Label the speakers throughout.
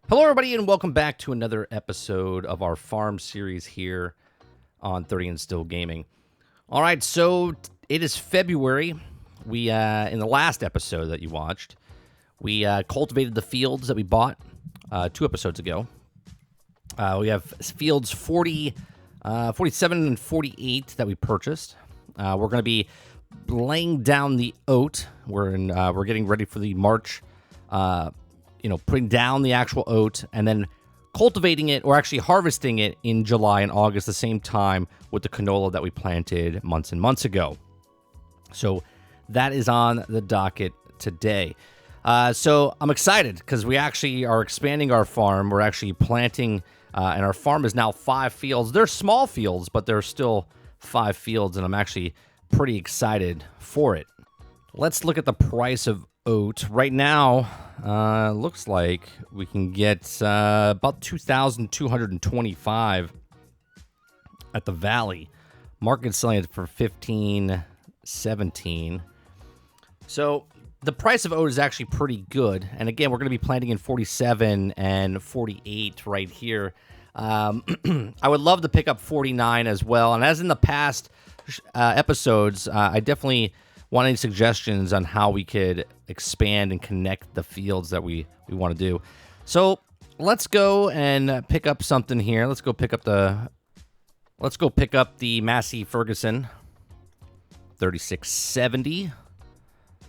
Speaker 1: Hello, everybody, and welcome back to another episode of our farm series here on 30 and Still Gaming. All right, so it is February. We in the last episode that you watched, we cultivated the fields that we bought 2 episodes ago. We have fields 40, 47 and 48 that we purchased. We're going to be laying down the oat. We're getting ready for the March. Putting down the actual oat and then cultivating it, or actually harvesting it in July and August, the same time with the canola that we planted months and months ago. So that is on the docket today. So I'm excited because we actually are expanding our farm. We're actually planting, and our farm is now 5 fields. They're small fields, but they're still 5 fields, and I'm actually pretty excited for it. Let's look at the price of oat. Right now, looks like we can get about $2,225 at the Valley. Market's selling it for $15.17. So the price of oat is actually pretty good. And again, we're going to be planting in 47 and 48 right here. I would love to pick up 49 as well. And as in the past episodes, I definitely want any suggestions on how we could expand and connect the fields that we want to do. So let's go and pick up something here. Let's go pick up the Massey Ferguson 3670.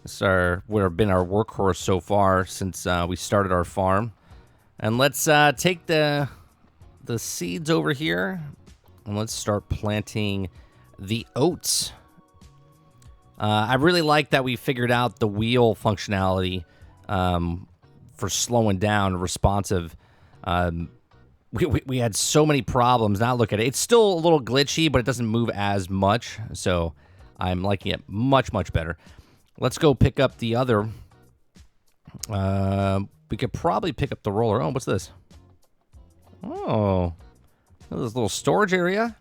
Speaker 1: This would have been our workhorse so far since we started our farm. And let's take the seeds over here and let's start planting the oats. I really like that we figured out the wheel functionality for slowing down, responsive. We had so many problems. Now look at it. It's still a little glitchy, but it doesn't move as much. So I'm liking it much, much better. Let's go pick up the other. We could probably pick up the roller. Oh, what's this? Oh, this little storage area.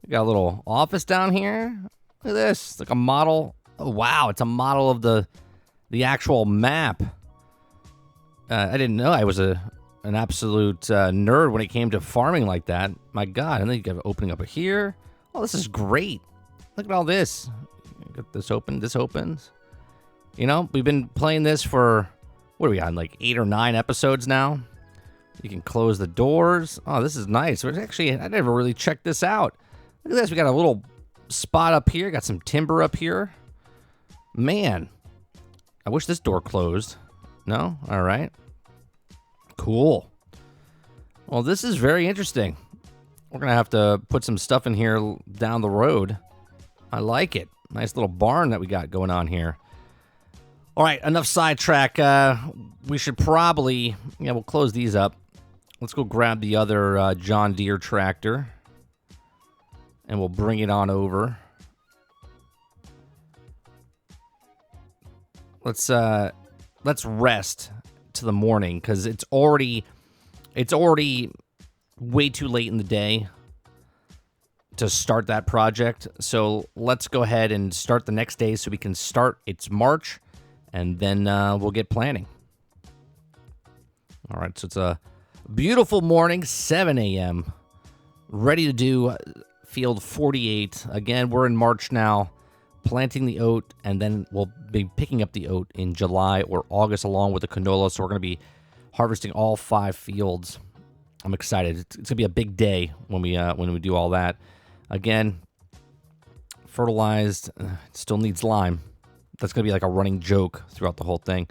Speaker 1: We got a little office down here. Look at this. It's like a model. Oh, wow. It's a model of the actual map. I didn't know I was an absolute nerd when it came to farming like that. My God. And then you got opening up here. Oh, this is great. Look at all this. Got this open. This opens. You know, we've been playing this for, what are we on, like 8 or 9 episodes now? You can close the doors. Oh, this is nice. Actually, I never really checked this out. Look at this. We got a little spot up here. Got some timber up here. Man, I wish this door closed. No? All right. Cool. Well, this is very interesting. We're going to have to put some stuff in here down the road. I like it. Nice little barn that we got going on here. All right, enough sidetrack. We should probably, we'll close these up. Let's go grab the other John Deere tractor. And we'll bring it on over. Let's rest to the morning because it's already way too late in the day to start that project. So let's go ahead and start the next day so we can start. It's March, and then we'll get planning. All right, so it's a beautiful morning, 7 a.m. Ready to do field 48. Again, we're in March now, planting the oat, and then we'll be picking up the oat in July or August along with the canola. So we're going to be harvesting all 5 fields. I'm excited. It's going to be a big day when we do all that. Again, fertilized, still needs lime. That's going to be like a running joke throughout the whole thing.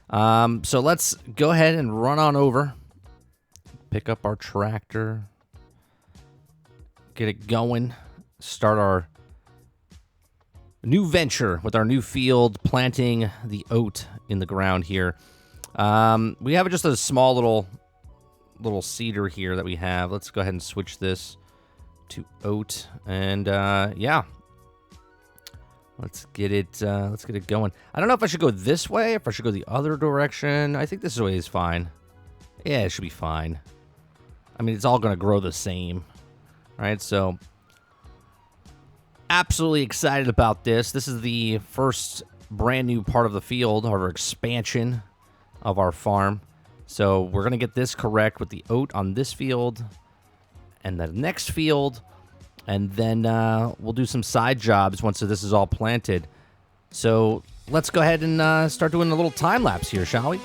Speaker 1: So let's go ahead and run on over, pick up our tractor, get it going, start our new venture with our new field, planting the oat in the ground here. We have just a small little cedar here that we have. Let's go ahead and switch this to oat, and let's get it going. I don't know if I should go this way, if I should go the other direction. I think this way is fine. Yeah, it should be fine. I mean, it's all going to grow the same. Right, so absolutely excited about this. This is the first brand new part of the field, our expansion of our farm. So we're going to get this correct with the oat on this field and the next field. And then we'll do some side jobs once this is all planted. So let's go ahead and start doing a little time lapse here, shall we?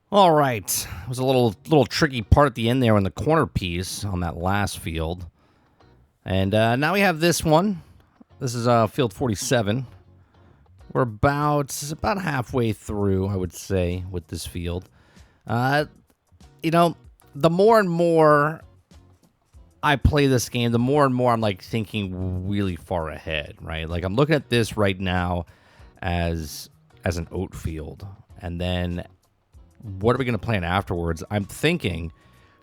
Speaker 1: All right, it was a little tricky part at the end there in the corner piece on that last field. And now we have this one. This is field 47. We're about halfway through, I would say, with this field. The more and more I play this game, the more and more I'm like thinking really far ahead, right? Like I'm looking at this right now as an oat field, and then what are we going to plant afterwards? I'm thinking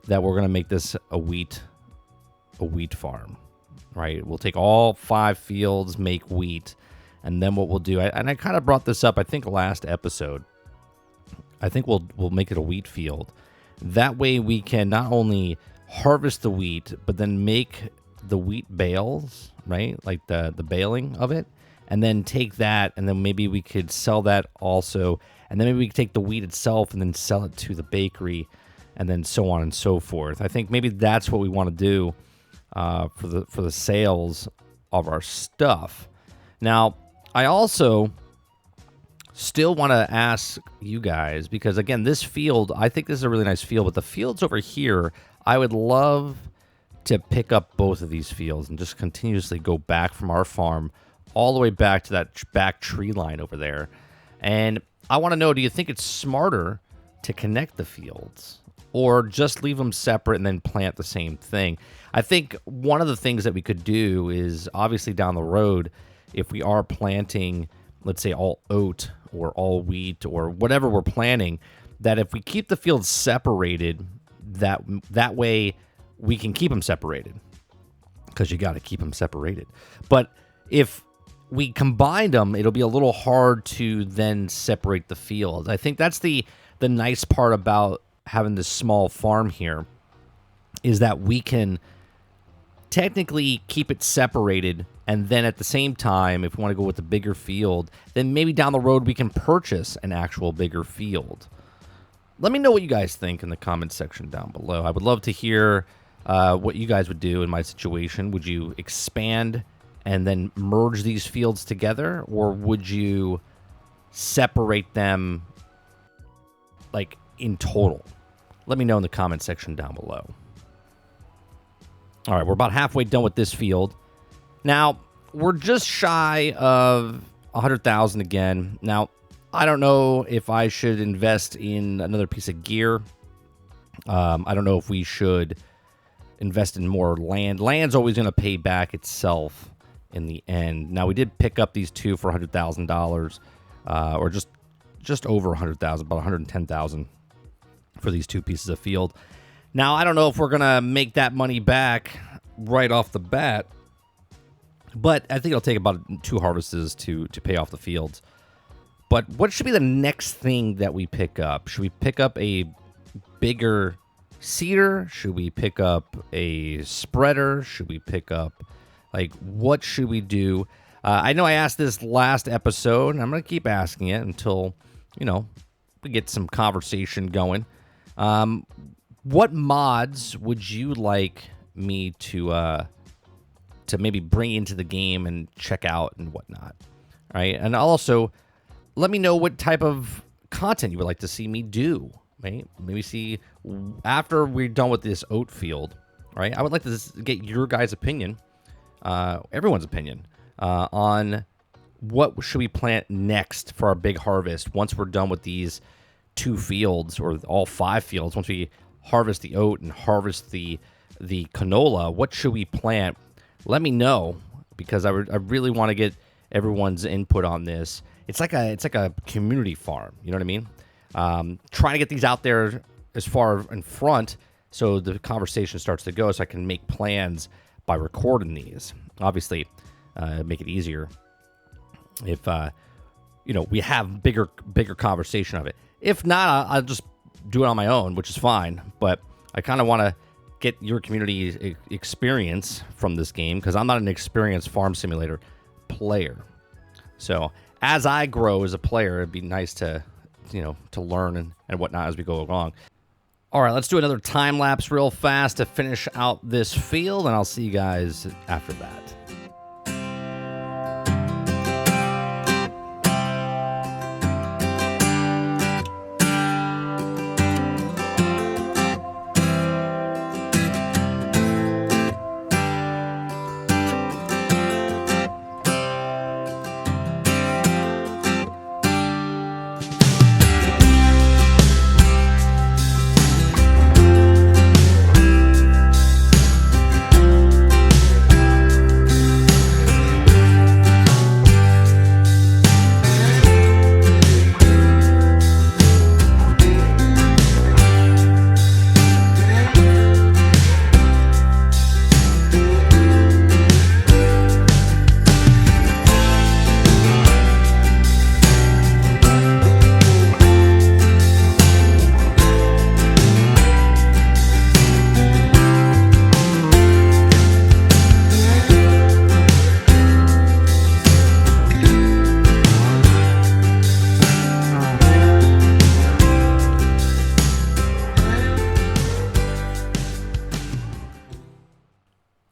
Speaker 1: that we're going to make this a wheat farm, right? We'll take all 5 fields, make wheat, and then what we'll do, and I kind of brought this up, I think, last episode. I think we'll make it a wheat field. That way we can not only harvest the wheat, but then make the wheat bales, right? Like the baling of it, and then take that, and then maybe we could sell that also. And then maybe we could take the wheat itself and then sell it to the bakery, and then so on and so forth. I think maybe that's what we want to do for the sales of our stuff. Now, I also still want to ask you guys, because again, this field, I think this is a really nice field, but the fields over here, I would love to pick up both of these fields and just continuously go back from our farm all the way back to that back tree line over there. And I want to know, do you think it's smarter to connect the fields or just leave them separate and then plant the same thing? I think one of the things that we could do is obviously down the road, if we are planting, let's say all oat or all wheat or whatever we're planting, that if we keep the fields separated, that way we can keep them separated, because you got to keep them separated. But if we combined them, it'll be a little hard to then separate the fields. I think that's the nice part about having this small farm here, is that we can technically keep it separated, and then at the same time, if we want to go with the bigger field, then maybe down the road we can purchase an actual bigger field. Let me know what you guys think in the comments section down below. I would love to hear what you guys would do in my situation. Would you expand and then merge these fields together, or would you separate them like in total? Let me know in the comment section down below. All right, we're about halfway done with this field. Now, we're just shy of 100,000 again. Now, I don't know if I should invest in another piece of gear. I don't know if we should invest in more land. Land's always going to pay back itself in the end. Now, we did pick up these two for $100,000, or just over 100,000, about 110,000 for these two pieces of field. Now, I don't know if we're going to make that money back right off the bat, but I think it'll take about 2 harvests to pay off the fields. But what should be the next thing that we pick up? Should we pick up a bigger seeder? Should we pick up a spreader? Should we pick up, what should we do? I know I asked this last episode, and I'm going to keep asking it until, we get some conversation going. What mods would you like me to maybe bring into the game and check out and whatnot? All right, and also let me know what type of content you would like to see me do. Right? Maybe see after we're done with this oat field. Right? I would like to get your guys' opinion, everyone's opinion, on what should we plant next for our big harvest once we're done with these 2 fields or all 5 fields. Once we harvest the oat and harvest the canola, what should we plant? Let me know, because I really want to get everyone's input on this. It's like a community farm. You know what I mean? Trying to get these out there as far in front so the conversation starts to go, so I can make plans by recording these. Obviously, make it easier if we have bigger conversation of it. If not, I'll just do it on my own, which is fine. But I kind of want to get your community experience from this game, because I'm not an experienced farm simulator player. So as I grow as a player, it'd be nice to learn and whatnot as we go along. All right, let's do another time lapse real fast to finish out this field, and I'll see you guys after that.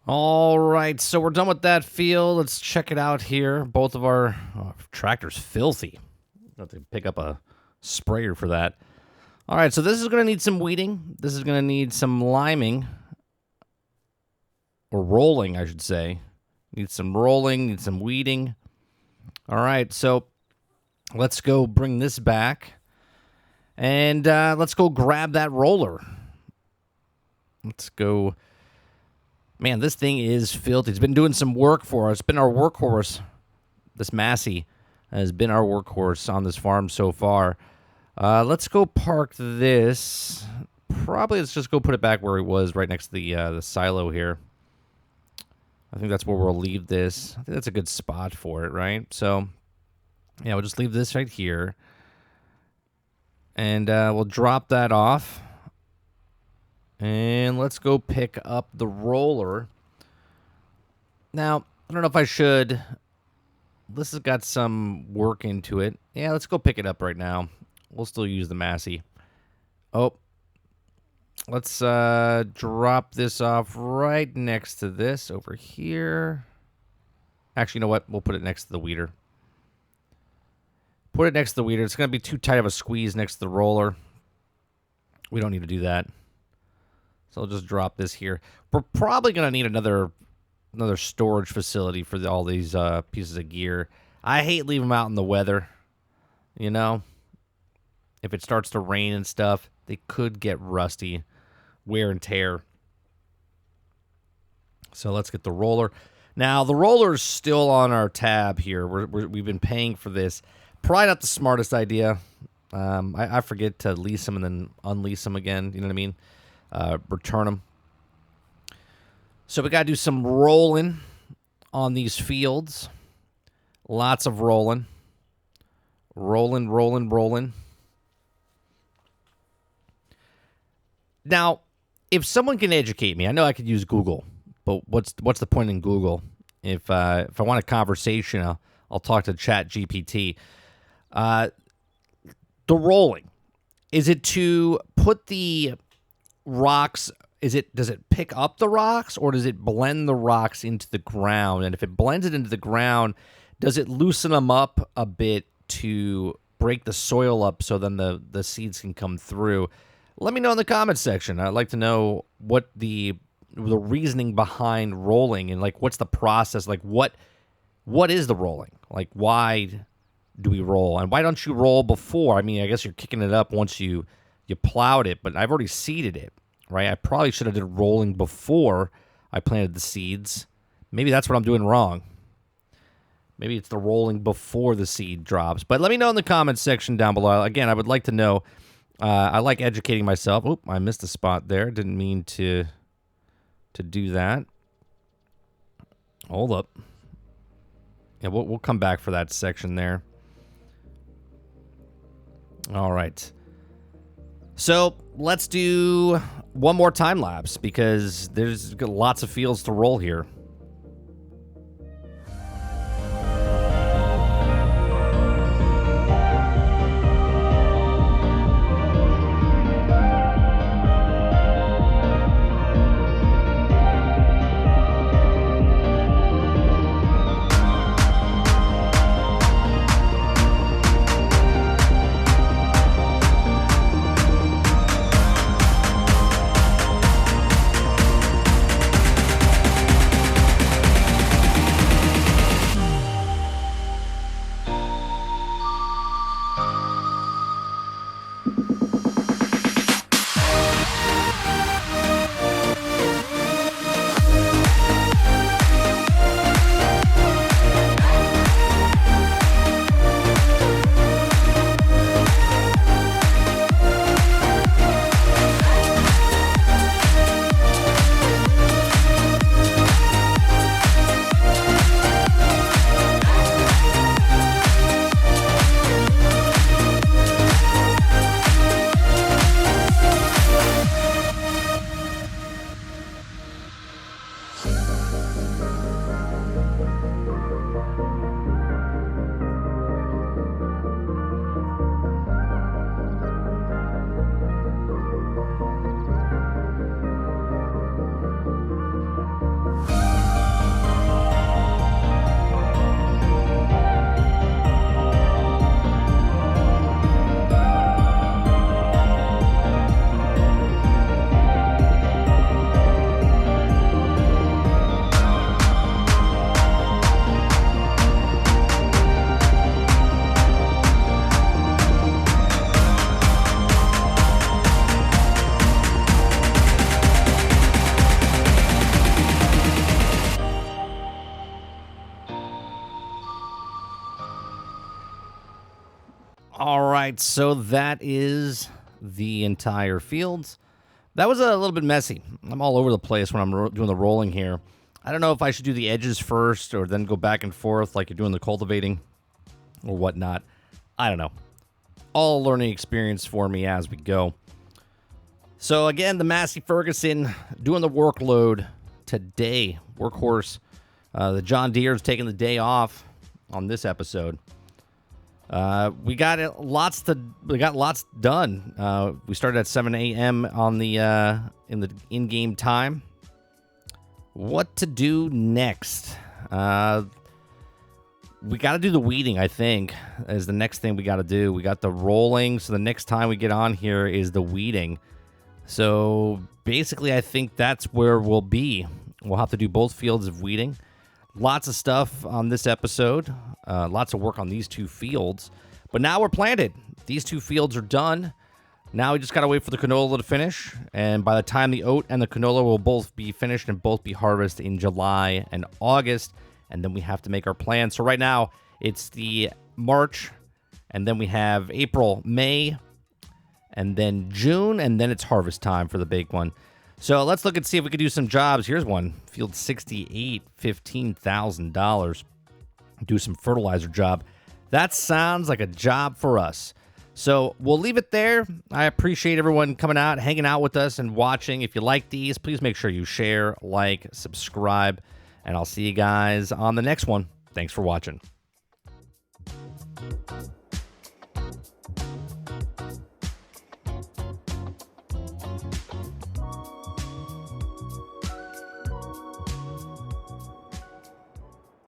Speaker 1: All right, so we're done with that field. Let's check it out here. Both of our tractor's filthy. I'll have to pick up a sprayer for that. All right, so this is going to need some weeding. This is going to need some liming. Or rolling, I should say. Need some rolling, need some weeding. All right, so let's go bring this back. And let's go grab that roller. Let's go. Man, this thing is filthy. It's been doing some work for us. It's been our workhorse. This Massey has been our workhorse on this farm so far. Let's go park this. Probably let's just go put it back where it was, right next to the silo here. I think that's where we'll leave this. I think that's a good spot for it, right? So, yeah, we'll just leave this right here. And we'll drop that off. And let's go pick up the roller. Now, I don't know if I should. This has got some work into it. Yeah, let's go pick it up right now. We'll still use the Massey. Oh. Let's drop this off right next to this over here. Actually, you know what? We'll put it next to the weeder. Put it next to the weeder. It's going to be too tight of a squeeze next to the roller. We don't need to do that. So I'll just drop this here. We're probably going to need another storage facility for all these pieces of gear. I hate leaving them out in the weather, you know. If it starts to rain and stuff, they could get rusty, wear and tear. So let's get the roller. Now, the roller's still on our tab here. We've been paying for this. Probably not the smartest idea. I forget to lease them and then unlease them again. You know what I mean? Return them. So we got to do some rolling on these fields. Lots of rolling. Rolling. Now, if someone can educate me, I know I could use Google, but what's the point in Google? If I want a conversation, I'll talk to ChatGPT. The rolling, is it to put the rocks? Does it pick up the rocks, or does it blend the rocks into the ground? And if it blends it into the ground, does it loosen them up a bit to break the soil up so then the seeds can come through? Let me know in the comments section. I'd like to know what the reasoning behind rolling, and like what's the process? Like what is the rolling? Like why do we roll, and why don't you roll before? I mean, I guess you're kicking it up once you plowed it, but I've already seeded it, right? I probably should have did rolling before I planted the seeds. Maybe that's what I'm doing wrong. Maybe it's the rolling before the seed drops. But let me know in the comments section down below. Again, I would like to know. I like educating myself. Oop, I missed a spot there. Didn't mean to do that. Hold up. Yeah, we'll come back for that section there. All right. So let's do one more time lapse because there's lots of fields to roll here. All right, so that is the entire field. That was a little bit messy. I'm all over the place when I'm doing the rolling here. I don't know if I should do the edges first or then go back and forth like you're doing the cultivating or whatnot. I don't know. All a learning experience for me as we go. So again, the Massey Ferguson doing the workload today. Workhorse. The John Deere's taking the day off on this episode. We got lots done. We started at 7 a.m. on the in the in-game time. What to do next? We got to do the weeding, I think, is the next thing we got to do. We got the rolling, so the next time we get on here is the weeding. So basically, I think that's where we'll be. We'll have to do both fields of weeding. Lots of stuff on this episode. Lots of work on these 2 fields. But now we're planted. These 2 fields are done. Now we just got to wait for the canola to finish. And by the time the oat and the canola will both be finished and both be harvested in July and August. And then we have to make our plans. So right now, it's the March. And then we have April, May, and then June. And then it's harvest time for the big one. So let's look and see if we can do some jobs. Here's one. Field 68, $15,000. Do some fertilizer job. That sounds like a job for us. So we'll leave it there. I appreciate everyone coming out, hanging out with us, and watching. If you like these, please make sure you share, like, subscribe, and I'll see you guys on the next one. Thanks for watching.